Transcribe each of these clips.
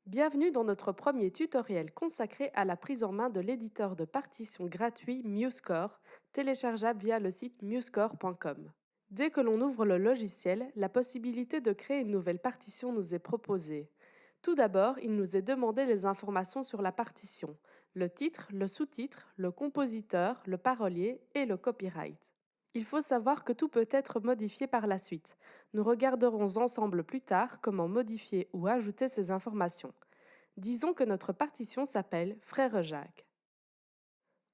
Bienvenue dans notre premier tutoriel consacré à la prise en main de l'éditeur de partitions gratuit MuseScore, téléchargeable via le site musescore.com. Dès que l'on ouvre le logiciel, la possibilité de créer une nouvelle partition nous est proposée. Tout d'abord, il nous est demandé les informations sur la partition, le titre, le sous-titre, le compositeur, le parolier et le copyright. Il faut savoir que tout peut être modifié par la suite. Nous regarderons ensemble plus tard comment modifier ou ajouter ces informations. Disons que notre partition s'appelle Frère Jacques.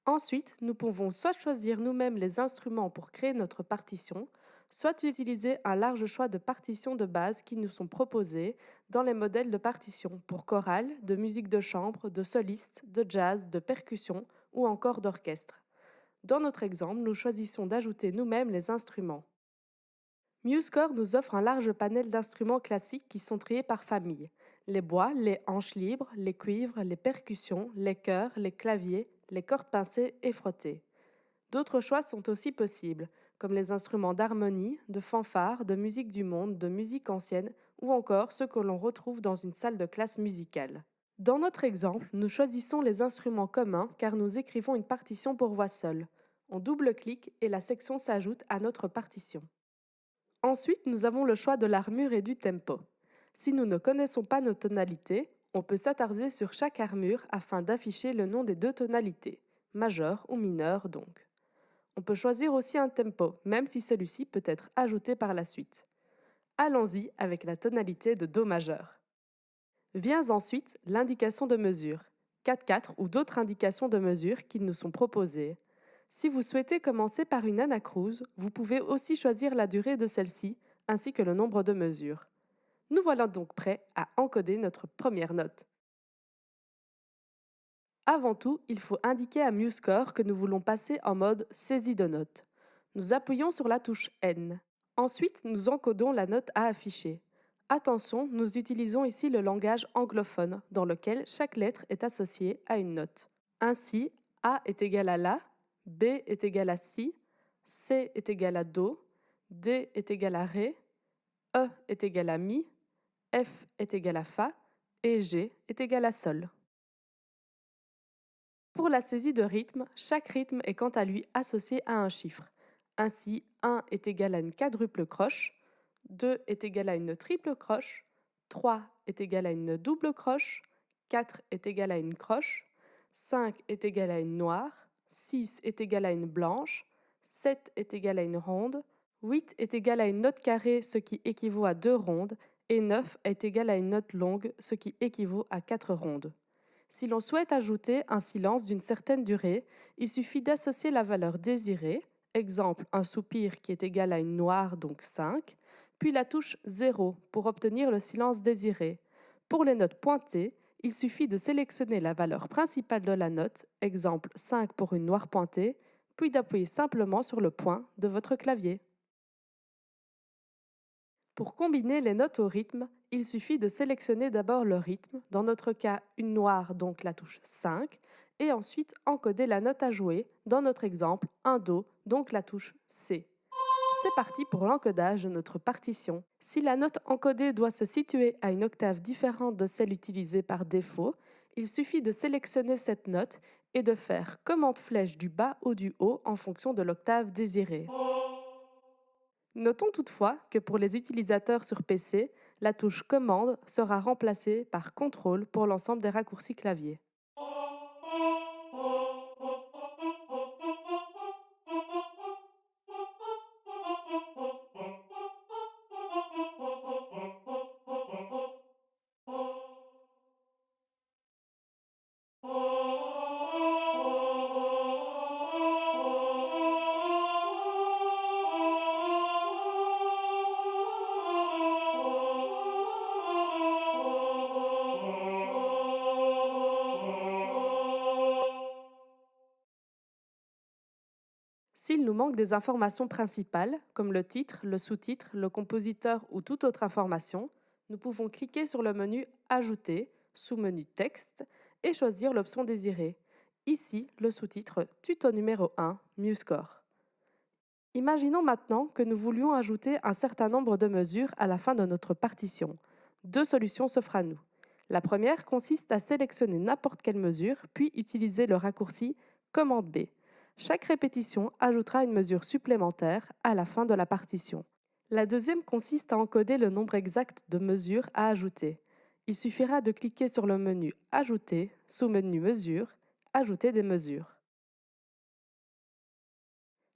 Ensuite, nous pouvons soit choisir nous-mêmes les instruments pour créer notre partition, soit utiliser un large choix de partitions de base qui nous sont proposées dans les modèles de partition pour chorale, de musique de chambre, de soliste, de jazz, de percussion ou encore d'orchestre. Dans notre exemple, nous choisissons d'ajouter nous-mêmes les instruments. MuseScore nous offre un large panel d'instruments classiques qui sont triés par famille. Les bois, les hanches libres, les cuivres, les percussions, les chœurs, les claviers, les cordes pincées et frottées. D'autres choix sont aussi possibles, comme les instruments d'harmonie, de fanfare, de musique du monde, de musique ancienne ou encore ceux que l'on retrouve dans une salle de classe musicale. Dans notre exemple, nous choisissons les instruments communs car nous écrivons une partition pour voix seule. On double-clique et la section s'ajoute à notre partition. Ensuite, nous avons le choix de l'armure et du tempo. Si nous ne connaissons pas nos tonalités, on peut s'attarder sur chaque armure afin d'afficher le nom des deux tonalités, majeure ou mineure donc. On peut choisir aussi un tempo, même si celui-ci peut être ajouté par la suite. Allons-y avec la tonalité de Do majeur. Vient ensuite l'indication de mesure, 4/4 ou d'autres indications de mesure qui nous sont proposées. Si vous souhaitez commencer par une anacrouse, vous pouvez aussi choisir la durée de celle-ci, ainsi que le nombre de mesures. Nous voilà donc prêts à encoder notre première note. Avant tout, il faut indiquer à MuseScore que nous voulons passer en mode saisie de notes. Nous appuyons sur la touche N. Ensuite, nous encodons la note à afficher. Attention, nous utilisons ici le langage anglophone, dans lequel chaque lettre est associée à une note. Ainsi, A est égal à La, B est égal à Si, C est égal à Do, D est égal à Ré, E est égal à Mi, F est égal à Fa et G est égal à Sol. Pour la saisie de rythme, chaque rythme est quant à lui associé à un chiffre. Ainsi, 1 est égal à une quadruple croche, 2 est égal à une triple croche, 3 est égal à une double croche, 4 est égal à une croche, 5 est égal à une noire, 6 est égal à une blanche, 7 est égal à une ronde, 8 est égal à une note carrée, ce qui équivaut à 2 rondes, et 9 est égal à une note longue, ce qui équivaut à 4 rondes. Si l'on souhaite ajouter un silence d'une certaine durée, il suffit d'associer la valeur désirée, exemple un soupir qui est égal à une noire, donc 5, puis la touche 0 pour obtenir le silence désiré. Pour les notes pointées, il suffit de sélectionner la valeur principale de la note, exemple 5 pour une noire pointée, puis d'appuyer simplement sur le point de votre clavier. Pour combiner les notes au rythme, il suffit de sélectionner d'abord le rythme, dans notre cas une noire donc la touche 5, et ensuite encoder la note à jouer, dans notre exemple un Do donc la touche C. C'est parti pour l'encodage de notre partition. Si la note encodée doit se situer à une octave différente de celle utilisée par défaut, il suffit de sélectionner cette note et de faire commande flèche du bas ou du haut en fonction de l'octave désirée. Notons toutefois que pour les utilisateurs sur PC, la touche commande sera remplacée par contrôle pour l'ensemble des raccourcis clavier. S'il nous manque des informations principales, comme le titre, le sous-titre, le compositeur ou toute autre information, nous pouvons cliquer sur le menu Ajouter, sous-menu Texte, et choisir l'option désirée. Ici, le sous-titre Tuto numéro 1, MuseScore. Imaginons maintenant que nous voulions ajouter un certain nombre de mesures à la fin de notre partition. Deux solutions s'offrent à nous. La première consiste à sélectionner n'importe quelle mesure, puis utiliser le raccourci Commande B. Chaque répétition ajoutera une mesure supplémentaire à la fin de la partition. La deuxième consiste à encoder le nombre exact de mesures à ajouter. Il suffira de cliquer sur le menu Ajouter, sous-menu Mesures, Ajouter des mesures.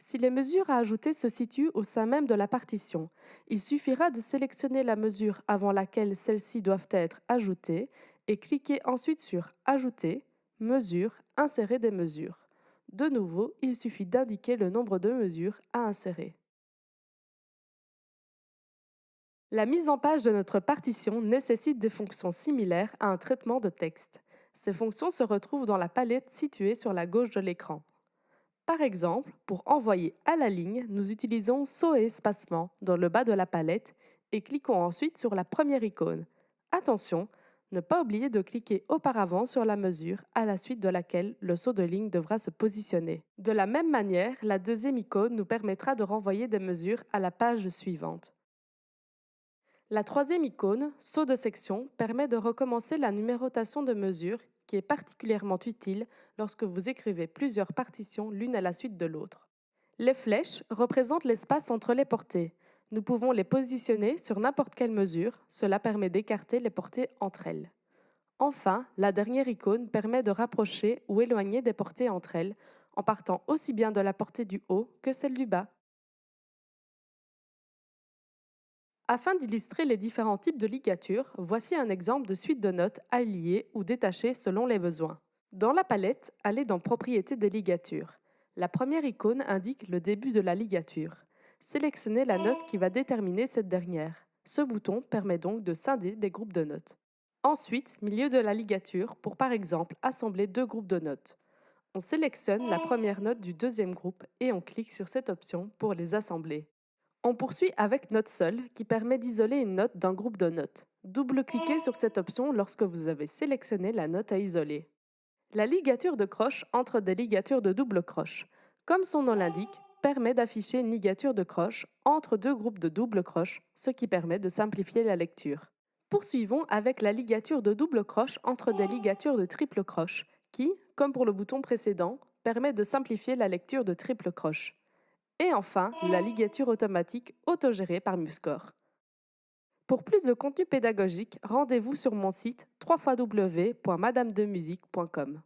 Si les mesures à ajouter se situent au sein même de la partition, il suffira de sélectionner la mesure avant laquelle celles-ci doivent être ajoutées et cliquer ensuite sur Ajouter, Mesures, Insérer des mesures. De nouveau, il suffit d'indiquer le nombre de mesures à insérer. La mise en page de notre partition nécessite des fonctions similaires à un traitement de texte. Ces fonctions se retrouvent dans la palette située sur la gauche de l'écran. Par exemple, pour envoyer à la ligne, nous utilisons saut et espacement dans le bas de la palette et cliquons ensuite sur la première icône. Attention, ne pas oublier de cliquer auparavant sur la mesure à la suite de laquelle le saut de ligne devra se positionner. De la même manière, la deuxième icône nous permettra de renvoyer des mesures à la page suivante. La troisième icône, saut de section, permet de recommencer la numérotation de mesures qui est particulièrement utile lorsque vous écrivez plusieurs partitions l'une à la suite de l'autre. Les flèches représentent l'espace entre les portées. Nous pouvons les positionner sur n'importe quelle mesure, cela permet d'écarter les portées entre elles. Enfin, la dernière icône permet de rapprocher ou éloigner des portées entre elles, en partant aussi bien de la portée du haut que celle du bas. Afin d'illustrer les différents types de ligatures, voici un exemple de suite de notes à lier ou détacher selon les besoins. Dans la palette, allez dans Propriétés des ligatures. La première icône indique le début de la ligature. Sélectionnez la note qui va déterminer cette dernière. Ce bouton permet donc de scinder des groupes de notes. Ensuite, milieu de la ligature pour par exemple assembler deux groupes de notes. On sélectionne la première note du deuxième groupe et on clique sur cette option pour les assembler. On poursuit avec Note seule qui permet d'isoler une note d'un groupe de notes. Double-cliquez sur cette option lorsque vous avez sélectionné la note à isoler. La ligature de croche entre des ligatures de double croche. Comme son nom l'indique, permet d'afficher une ligature de croche entre deux groupes de double croche, ce qui permet de simplifier la lecture. Poursuivons avec la ligature de double croche entre des ligatures de triple croche, qui, comme pour le bouton précédent, permet de simplifier la lecture de triple croche. Et enfin, la ligature automatique autogérée par Muscore. Pour plus de contenu pédagogique, rendez-vous sur mon site www.madamedemusique.com.